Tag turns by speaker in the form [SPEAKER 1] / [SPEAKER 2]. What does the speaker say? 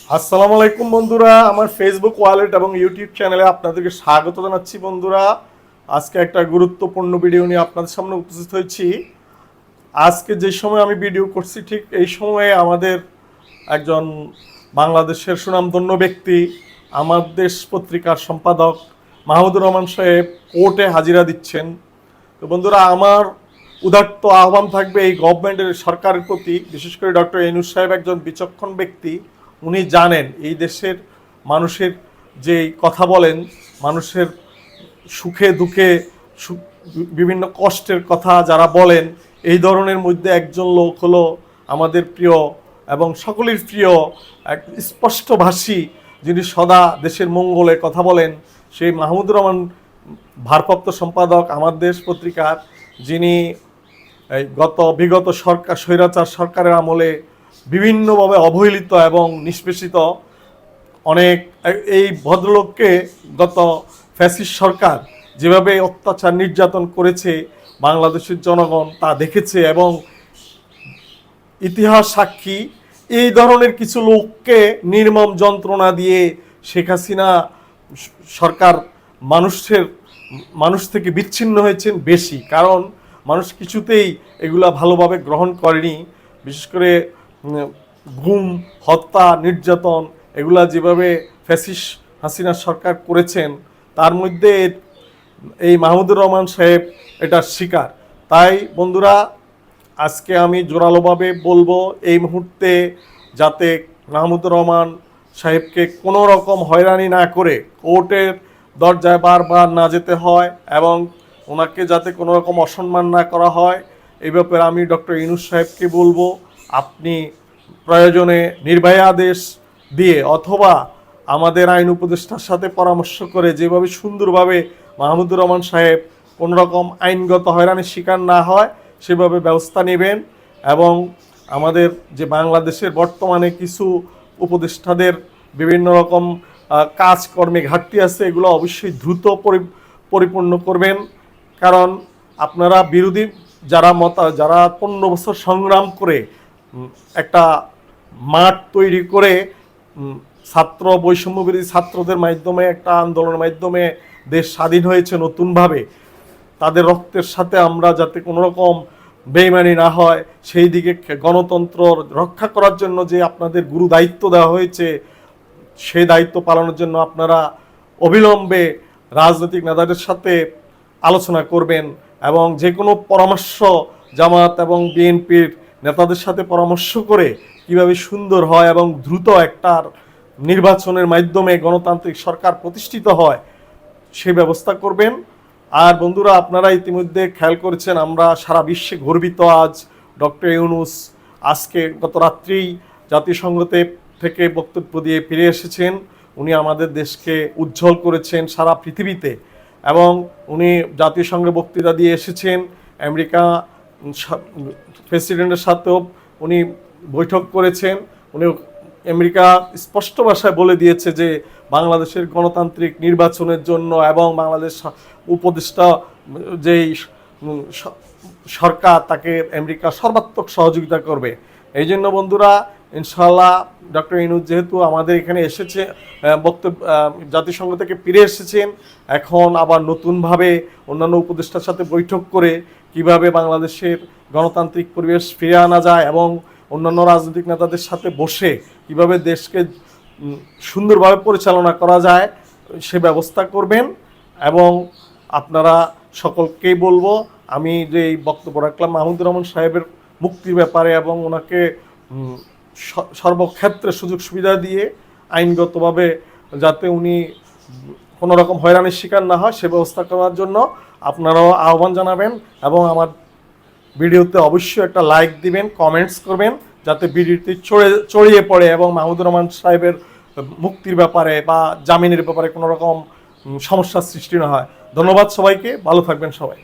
[SPEAKER 1] আসসালামু আলাইকুম বন্ধুরা, আমার ফেসবুক ওয়ালেট এবং ইউটিউব চ্যানেলে আপনাদেরকে স্বাগত জানাচ্ছি। বন্ধুরা, আজকে একটা গুরুত্বপূর্ণ ভিডিও নিয়ে আপনাদের সামনে উপস্থিত হয়েছি। আজকে যে সময় আমি ভিডিও করছি ঠিক এই সময়ে আমাদের একজন বাংলাদেশের সুনামধন্য ব্যক্তি, আমার দেশ পত্রিকার সম্পাদক মাহমুদুর রহমান সাহেব কোর্টে হাজিরা দিচ্ছেন। তো বন্ধুরা, আমার উদাত্ত আহ্বান থাকবে এই গভর্নমেন্টের সরকারের প্রতি, বিশেষ করে ডক্টর ইউনূস সাহেব একজন বিচক্ষণ ব্যক্তি। উনি জানেন এই দেশের মানুষের যে কথা বলেন, মানুষের সুখে দুঃখে বিভিন্ন কষ্টের কথা যারা বলেন, এই ধরনের মধ্যে একজন লোক হলো আমাদের প্রিয় এবং সকলের প্রিয় এক স্পষ্টভাষী, যিনি সদা দেশের মঙ্গলে কথা বলেন, সেই মাহমুদুর রহমান, ভারপ্রাপ্ত সম্পাদক আমার দেশ পত্রিকার, যিনি বিগত সরকার স্বৈরাচার সরকারের আমলে বিভিন্নভাবে অবহেলিত এবং নিষ্পেষিত অনেক এই ভদ্রলোককে গত ফ্যাসিস্ট সরকার যেভাবে অত্যাচার নির্যাতন করেছে বাংলাদেশের জনগণ তা দেখেছে, এবং ইতিহাস সাক্ষী এই ধরনের কিছু লোককে নির্মম যন্ত্রণা দিয়ে শেখ হাসিনা সরকার মানুষ থেকে বিচ্ছিন্ন হয়েছেন বেশি, কারণ মানুষ কিছুতেই এগুলা ভালোভাবে গ্রহণ করেনি। বিশেষ করে গুম, হত্যা, নির্যাতন এগুলা যেভাবে ফ্যাসিস্ট হাসিনা সরকার করেছেন, তার মধ্যে এই মাহমুদুর রহমান সাহেব এটার শিকার। তাই বন্ধুরা, আজকে আমি জোরালোভাবে বলবো এই মুহূর্তে যাতে মাহমুদুর রহমান সাহেবকে কোনো রকম হয়রানি না করে কোর্টের দরজায় বারবার না যেতে হয়, এবং ওনাকে যাতে কোনো রকম অসম্মান না করা হয়, এই ব্যাপারে আমি ডক্টর ইউনূস সাহেবকে বলবো, আপনি প্রয়োজনে নির্বাহী আদেশ দিয়ে অথবা আমাদের আইন উপদেষ্টার সাথে পরামর্শ করে যেভাবে সুন্দরভাবে মাহমুদুর রহমান সাহেব কোনো রকম আইনগত হয়রানির শিকার না হয় সেভাবে ব্যবস্থা নেবেন। এবং আমাদের যে বাংলাদেশের বর্তমানে কিছু উপদেষ্টাদের বিভিন্ন রকম কাজকর্মে ঘাটতি আছে, এগুলো অবশ্যই দ্রুত পরিপূর্ণ করবেন। কারণ আপনারা বিরোধী যারা 15 বছর সংগ্রাম করে একটা মাঠ তৈরি করে ছাত্র বৈষম্য বিরোধী ছাত্রদের মাধ্যমে একটা আন্দোলনের মাধ্যমে দেশ স্বাধীন হয়েছে নতুনভাবে, তাদের রক্তের সাথে আমরা যাতে কোনো রকম বেইমানি না হয় সেই দিকে গণতন্ত্র রক্ষা করার জন্য যে আপনাদের গুরু দায়িত্ব দেওয়া হয়েছে, সেই দায়িত্ব পালনের জন্য আপনারা অবিলম্বে রাজনৈতিক নেতাদের সাথে আলোচনা করবেন, এবং যে কোনো পরামর্শ জামাত এবং বিএনপির নেতাদের সাথে পরামর্শ করে কিভাবে সুন্দর হয় এবং দ্রুত একটা নির্বাচনের মাধ্যমে গণতান্ত্রিক সরকার প্রতিষ্ঠিত হয় সেই ব্যবস্থা করবেন। আর বন্ধুরা, আপনারা ইতিমধ্যে খেয়াল করেছেন আমরা সারা বিশ্বে গর্বিত। আজ ডক্টর ইউনূস আজকে গত রাত্রেই জাতিসংঘ থেকে বক্তব্য দিয়ে ফিরে এসেছেন। উনি আমাদের দেশকে উজ্জ্বল করেছেন সারা পৃথিবীতে, এবং উনি জাতিসংঘে বক্তৃতা দিয়ে এসেছেন। আমেরিকা প্রেসিডেন্টের সাথেও উনি বৈঠক করেছেন। উনি আমেরিকা স্পষ্ট ভাষায় বলে দিয়েছে যে বাংলাদেশের গণতান্ত্রিক নির্বাচনের জন্য এবং বাংলাদেশ উপদেষ্টা যেই সরকার তাকে আমেরিকা সর্বাত্মক সহযোগিতা করবে। এই জন্য বন্ধুরা, ইনশাআল্লাহ ডক্টর ইউনূস যেহেতু আমাদের এখানে এসেছে, বক্তব্য জাতিসংঘ থেকে ফিরে এসেছেন, এখন আবার নতুনভাবে অন্যান্য উপদেষ্টার সাথে বৈঠক করে কিভাবে বাংলাদেশের গণতান্ত্রিক পরিবেশ ফিরে আনা যায় এবং অন্যান্য রাজনৈতিক নেতাদের সাথে বসে কিভাবে দেশকে সুন্দরভাবে পরিচালনা করা যায় সে ব্যবস্থা করবেন। এবং আপনারা সকলকেই বলবো, আমি যে এই বক্তব্য রাখলাম মাহমুদুর রহমান সাহেবের মুক্তির ব্যাপারে এবং ওনাকে সর্বক্ষেত্রে সুযোগ সুবিধা দিয়ে আইনগতভাবে যাতে উনি কোনো রকম হয়রানির শিকার না হয় সে ব্যবস্থা করার জন্য আপনারাও আহ্বান জানাবেন, এবং আমার ভিডিওতে অবশ্যই একটা লাইক দিবেন, কমেন্টস করবেন, যাতে ভিডিওটি ছড়িয়ে পড়ে এবং মাহমুদুর রহমান সাহেবের মুক্তির ব্যাপারে বা জামিনের ব্যাপারে কোনো রকম সমস্যার সৃষ্টি না হয়। ধন্যবাদ সবাইকে, ভালো থাকবেন সবাই।